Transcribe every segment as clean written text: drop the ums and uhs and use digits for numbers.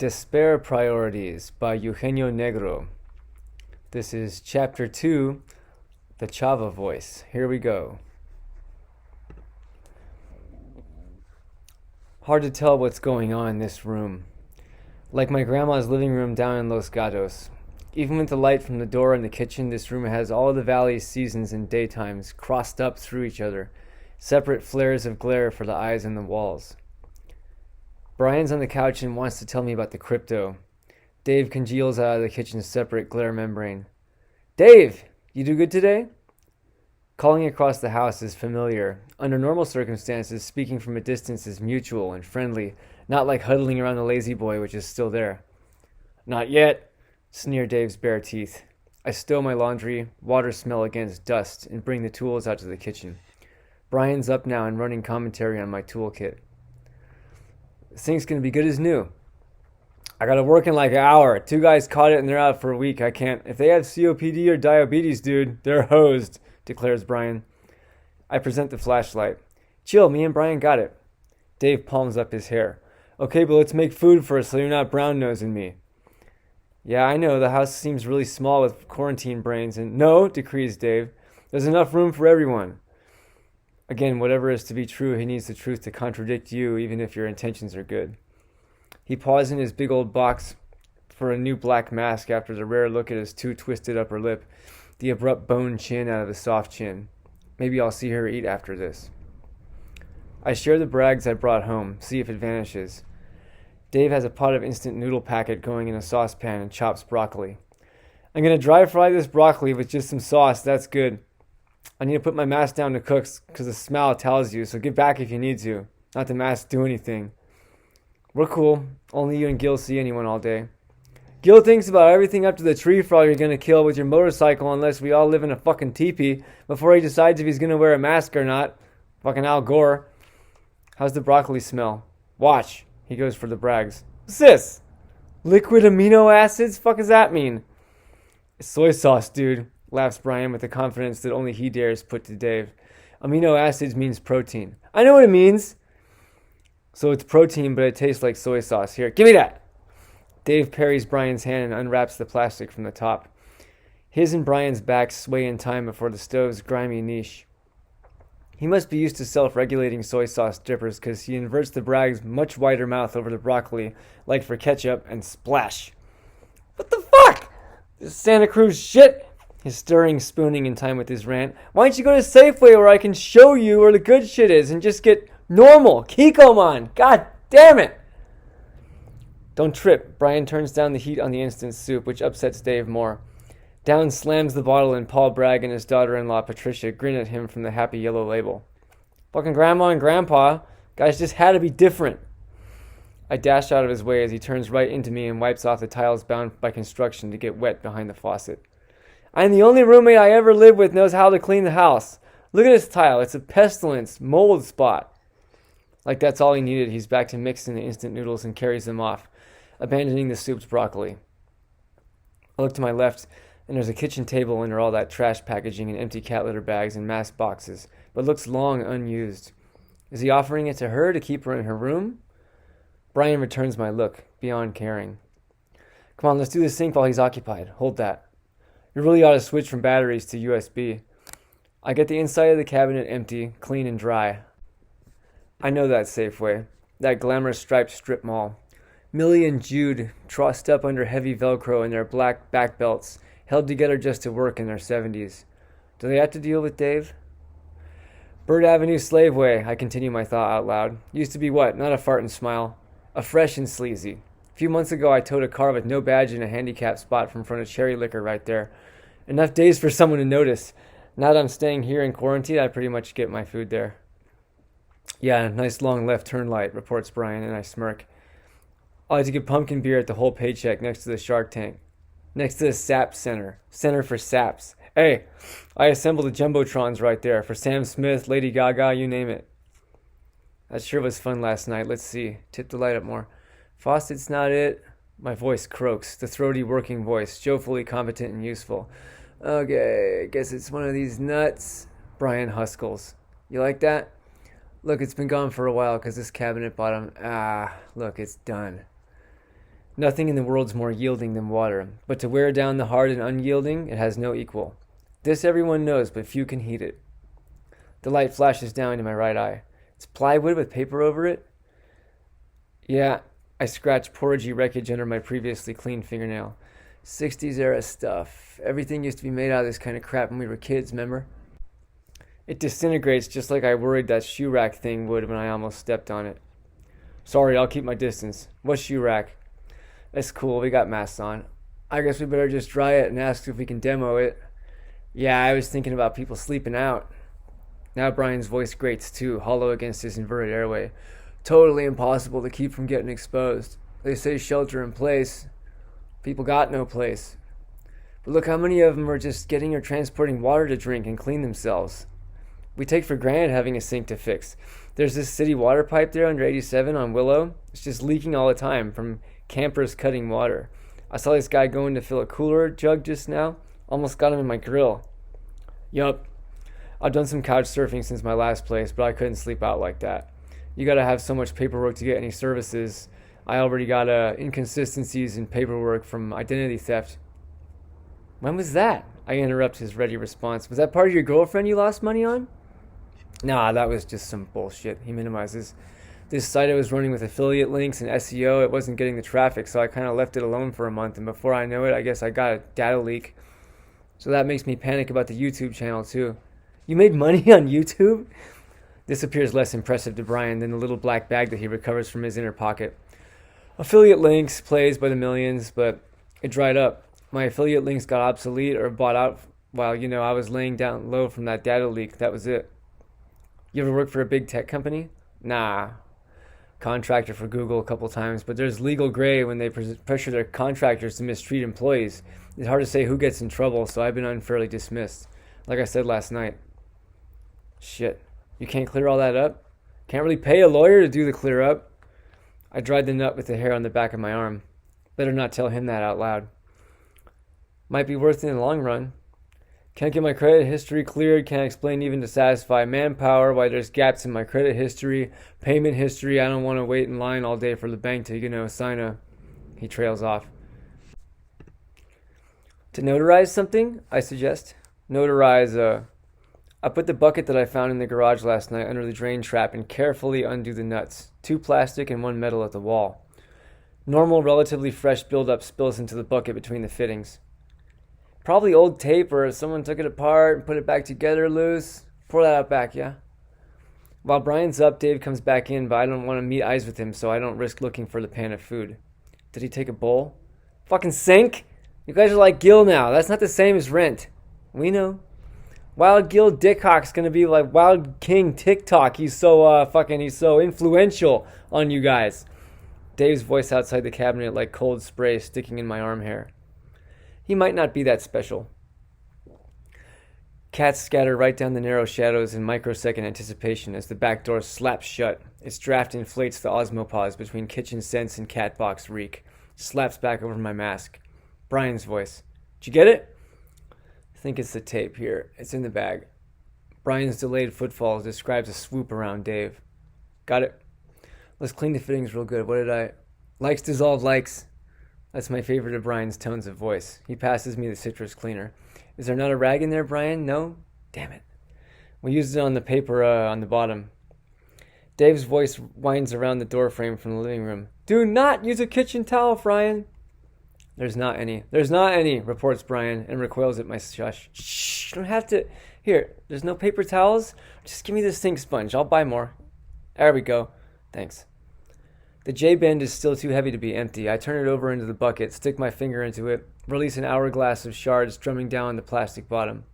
Despair Priorities by Eugenio Negro. This is Chapter 2, The Chava Voice. Here we go. Hard to tell what's going on in this room. Like my grandma's living room down in Los Gatos. Even with the light from the door in the kitchen, this room has all the valley's seasons and daytimes crossed up through each other, separate flares of glare for the eyes in the walls. Brian's on the couch and wants to tell me about the crypto. Dave congeals out of the kitchen's separate glare membrane. Dave, you do good today? Calling across the house is familiar. Under normal circumstances, speaking from a distance is mutual and friendly, not like huddling around the lazy boy, which is still there. Not yet, sneer Dave's bare teeth. I stow my laundry, water smell against dust, and bring the tools out to the kitchen. Brian's up now and running commentary on my toolkit. This thing's gonna be good as new. I gotta work in like an hour. 2 guys caught it and they're out for a week. I can't. If they have COPD or diabetes, dude, they're hosed, declares Brian. I present the flashlight. Chill, me and Brian got it. Dave palms up his hair. Okay, but let's make food first so you're not brown-nosing me. Yeah, I know. The house seems really small with quarantine brains. And no, decrees Dave. There's enough room for everyone. Again, whatever is to be true, he needs the truth to contradict you, even if your intentions are good. He paused in his big old box for a new black mask after the rare look at his too twisted upper lip, the abrupt bone chin out of the soft chin. Maybe I'll see her eat after this. I share the brags I brought home, see if it vanishes. Dave has a pot of instant noodle packet going in a saucepan and chops broccoli. I'm going to dry fry this broccoli with just some sauce, that's good. I need to put my mask down to cook because the smell tells you, so get back if you need to. Not the mask do anything. We're cool. Only you and Gil see anyone all day. Gil thinks about everything up to the tree frog you're going to kill with your motorcycle unless we all live in a fucking teepee before he decides if he's going to wear a mask or not. Fucking Al Gore. How's the broccoli smell? Watch. He goes for the brags. What's this? Liquid amino acids? Fuck does that mean? It's soy sauce, dude. Laughs Brian with the confidence that only he dares put to Dave. Amino acids means protein. I know what it means. So it's protein, but it tastes like soy sauce. Here, give me that. Dave parries Brian's hand and unwraps the plastic from the top. His and Brian's backs sway in time before the stove's grimy niche. He must be used to self-regulating soy sauce drippers because he inverts the brag's much wider mouth over the broccoli, like for ketchup, and splash. What the fuck? This Santa Cruz shit. His stirring spooning in time with his rant. Why don't you go to Safeway where I can show you where the good shit is and just get normal? Kikoman! God damn it! Don't trip. Brian turns down the heat on the instant soup, which upsets Dave more. Down slams the bottle and Paul Bragg and his daughter-in-law Patricia grin at him from the happy yellow label. Fucking grandma and grandpa. Guys just had to be different. I dash out of his way as he turns right into me and wipes off the tiles bound by construction to get wet behind the faucet. I'm the only roommate I ever lived with knows how to clean the house. Look at this tile. It's a pestilence, mold spot. Like that's all he needed. He's back to mixing the instant noodles and carries them off, abandoning the souped broccoli. I look to my left, and there's a kitchen table under all that trash packaging and empty cat litter bags and mask boxes, but looks long unused. Is he offering it to her to keep her in her room? Brian returns my look, beyond caring. Come on, let's do the sink while he's occupied. Hold that. You really ought to switch from batteries to USB. I get the inside of the cabinet empty, clean and dry. I know that Safeway, that glamorous striped strip mall. Millie and Jude trussed up under heavy Velcro in their black back belts, held together just to work in their 70s. Do they have to deal with Dave? Bird Avenue Slaveway, I continue my thought out loud. Used to be what? Not a fart and smile. A fresh and sleazy. A few months ago, I towed a car with no badge in a handicapped spot from front of Cherry Liquor right there. Enough days for someone to notice. Now that I'm staying here in quarantine, I pretty much get my food there. Yeah, nice long left turn light, reports Brian, and I smirk. I like to get pumpkin beer at the whole paycheck next to the Shark Tank. Next to the SAP Center. Center for SAPs. Hey, I assembled the Jumbotrons right there for Sam Smith, Lady Gaga, you name it. That sure was fun last night. Let's see. Tip the light up more. Faucet's not it. My voice croaks, the throaty working voice, jovially competent and useful. Okay, guess it's one of these nuts. Brian huskles. You like that? Look, it's been gone for a while because this cabinet bottom... look, it's done. Nothing in the world's more yielding than water, but to wear down the hard and unyielding, it has no equal. This everyone knows, but few can heed it. The light flashes down to my right eye. It's plywood with paper over it? Yeah, I scratch porridgey wreckage under my previously clean fingernail. 60s era stuff. Everything used to be made out of this kind of crap when we were kids, remember? It disintegrates just like I worried that shoe rack thing would when I almost stepped on it. Sorry, I'll keep my distance. What shoe rack? That's cool, we got masks on. I guess we better just try it and ask if we can demo it. Yeah, I was thinking about people sleeping out. Now Brian's voice grates too, hollow against his inverted airway. Totally impossible to keep from getting exposed. They say shelter in place. People got no place. But look how many of them are just getting or transporting water to drink and clean themselves. We take for granted having a sink to fix. There's this city water pipe there under 87 on Willow. It's just leaking all the time from campers cutting water. I saw this guy going to fill a cooler jug just now. Almost got him in my grill. Yup. I've done some couch surfing since my last place, but I couldn't sleep out like that. You gotta have so much paperwork to get any services. I already got inconsistencies in paperwork from identity theft. When was that? I interrupt his ready response. Was that part of your girlfriend you lost money on? Nah, that was just some bullshit. He minimizes. This site I was running with affiliate links and SEO, it wasn't getting the traffic, so I kind of left it alone for a month, and before I know it, I guess I got a data leak. So that makes me panic about the YouTube channel too. You made money on YouTube? This appears less impressive to Brian than the little black bag that he recovers from his inner pocket. Affiliate links, plays by the millions, but it dried up. My affiliate links got obsolete or bought out while, I was laying down low from that data leak. That was it. You ever work for a big tech company? Nah. Contractor for Google a couple times, but there's legal gray when they pressure their contractors to mistreat employees. It's hard to say who gets in trouble, so I've been unfairly dismissed. Like I said last night. Shit. You can't clear all that up? Can't really pay a lawyer to do the clear up. I dried the nut with the hair on the back of my arm. Better not tell him that out loud. Might be worth it in the long run. Can't get my credit history cleared. Can't explain even to satisfy manpower why there's gaps in my credit history, payment history. I don't want to wait in line all day for the bank to, sign a... He trails off. To notarize something, I suggest. Notarize, I put the bucket that I found in the garage last night under the drain trap and carefully undo the nuts. 2 plastic and 1 metal at the wall. Normal, relatively fresh buildup spills into the bucket between the fittings. Probably old tape or someone took it apart and put it back together loose. Pour that out back, yeah? While Brian's up, Dave comes back in, but I don't want to meet eyes with him, so I don't risk looking for the pan of food. Did he take a bowl? Fucking sink? You guys are like Gil now. That's not the same as rent. We know. Wild Gil Dickhock's gonna be like Wild King TikTok. He's so influential on you guys. Dave's voice outside the cabinet like cold spray sticking in my arm hair. He might not be that special. Cats scatter right down the narrow shadows in microsecond anticipation as the back door slaps shut. Its draft inflates the osmopause between kitchen scents and cat box reek. Slaps back over my mask. Brian's voice. Did you get it? I think it's the tape here. It's in the bag. Brian's delayed footfalls describes a swoop around Dave. Got it? Let's clean the fittings real good. What did I... Likes dissolve likes. That's my favorite of Brian's tones of voice. He passes me the citrus cleaner. Is there not a rag in there, Brian? No? Damn it. We used it on the paper on the bottom. Dave's voice winds around the doorframe from the living room. Do not use a kitchen towel, Brian. There's not any. There's not any, reports Brian, and recoils at my shush. Shh, you don't have to. Here, there's no paper towels? Just give me the sink sponge. I'll buy more. There we go. Thanks. The J-bend is still too heavy to be empty. I turn it over into the bucket, stick my finger into it, release an hourglass of shards drumming down the plastic bottom.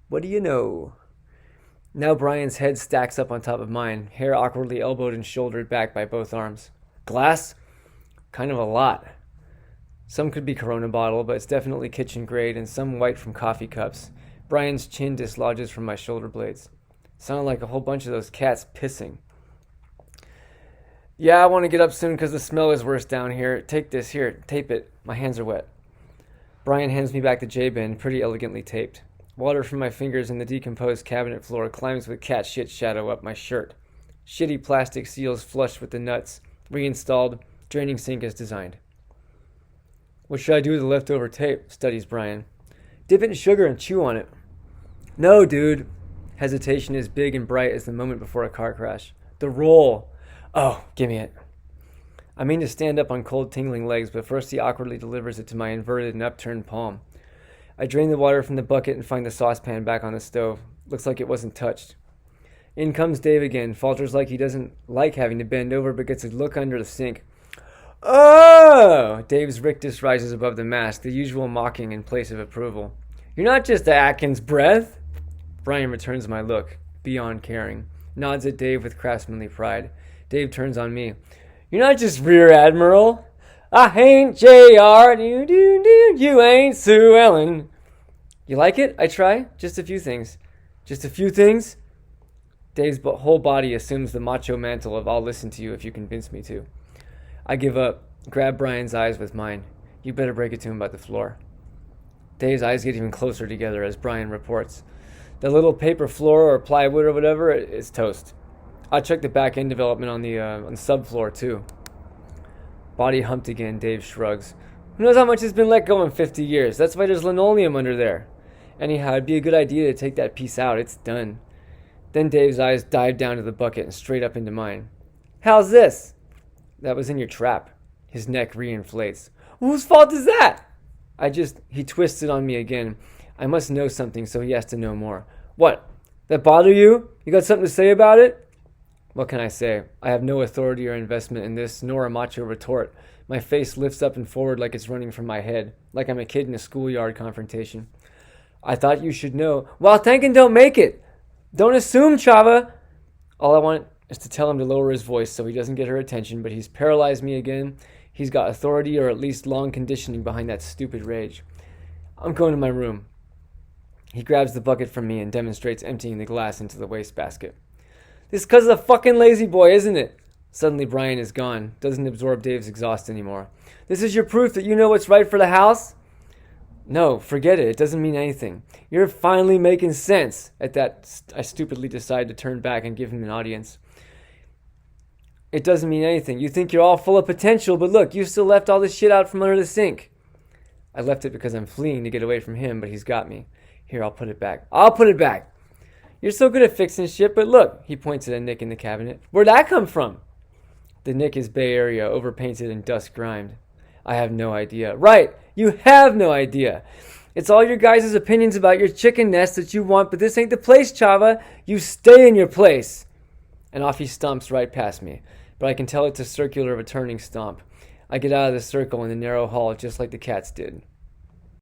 What do you know? Now Brian's head stacks up on top of mine, hair awkwardly elbowed and shouldered back by both arms. Glass? Kind of a lot. Some could be Corona bottle, but it's definitely kitchen grade, and some white from coffee cups. Brian's chin dislodges from my shoulder blades. Sounded like a whole bunch of those cats pissing. Yeah, I want to get up soon because the smell is worse down here. Take this. Here, tape it. My hands are wet. Brian hands me back the J-bin, pretty elegantly taped. Water from my fingers in the decomposed cabinet floor climbs with cat shit shadow up my shirt. Shitty plastic seals flush with the nuts. Reinstalled. Draining sink as designed. What should I do with the leftover tape? Studies Brian. Dip it in sugar and chew on it. No, dude. Hesitation is big and bright as the moment before a car crash. The roll. Oh, give me it. I mean to stand up on cold, tingling legs, but first he awkwardly delivers it to my inverted and upturned palm. I drain the water from the bucket and find the saucepan back on the stove. Looks like it wasn't touched. In comes Dave again, falters like he doesn't like having to bend over, but gets a look under the sink. Oh! Dave's rictus rises above the mask, the usual mocking in place of approval. You're not just a Atkins breath. Brian returns my look, beyond caring, nods at Dave with craftsmanly pride. Dave turns on me. You're not just Rear Admiral. I ain't JR. You ain't Sue Ellen. You like it? I try. Just a few things. Just a few things? Dave's whole body assumes the macho mantle of I'll listen to you if you convince me to. I give up, grab Brian's eyes with mine. You better break it to him about the floor. Dave's eyes get even closer together as Brian reports. The little paper floor or plywood or whatever is toast. I'll check the back end development on the subfloor too. Body humped again, Dave shrugs. Who knows how much has been let go in 50 years? That's why there's linoleum under there. Anyhow, it'd be a good idea to take that piece out. It's done. Then Dave's eyes dive down to the bucket and straight up into mine. How's this? That was in your trap. His neck reinflates. Whose fault is that? He twists it on me again. I must know something, so he has to know more. What? That bother you? You got something to say about it? What can I say? I have no authority or investment in this, nor a macho retort. My face lifts up and forward like it's running from my head, like I'm a kid in a schoolyard confrontation. I thought you should know. Well, thinking don't make it. Don't assume, Chava. All I want is to tell him to lower his voice so he doesn't get her attention, but he's paralyzed me again. He's got authority or at least long conditioning behind that stupid rage. I'm going to my room. He grabs the bucket from me and demonstrates emptying the glass into the wastebasket. This is 'cause of the fucking lazy boy, isn't it? Suddenly Brian is gone, doesn't absorb Dave's exhaust anymore. This is your proof that you know what's right for the house? No, forget it. It doesn't mean anything. You're finally making sense. At that, I stupidly decide to turn back and give him an audience. It doesn't mean anything. You think you're all full of potential, but look, you still left all this shit out from under the sink. I left it because I'm fleeing to get away from him, but he's got me. Here, I'll put it back. I'll put it back. You're so good at fixing shit, but look, he points at a nick in the cabinet. Where'd that come from? The nick is Bay Area, overpainted and dust grimed. I have no idea. Right, you have no idea. It's all your guys' opinions about your chicken nest that you want, but this ain't the place, Chava. You stay in your place. And off he stomps right past me, but I can tell it's a circular returning stomp. I get out of the circle in the narrow hall just like the cats did.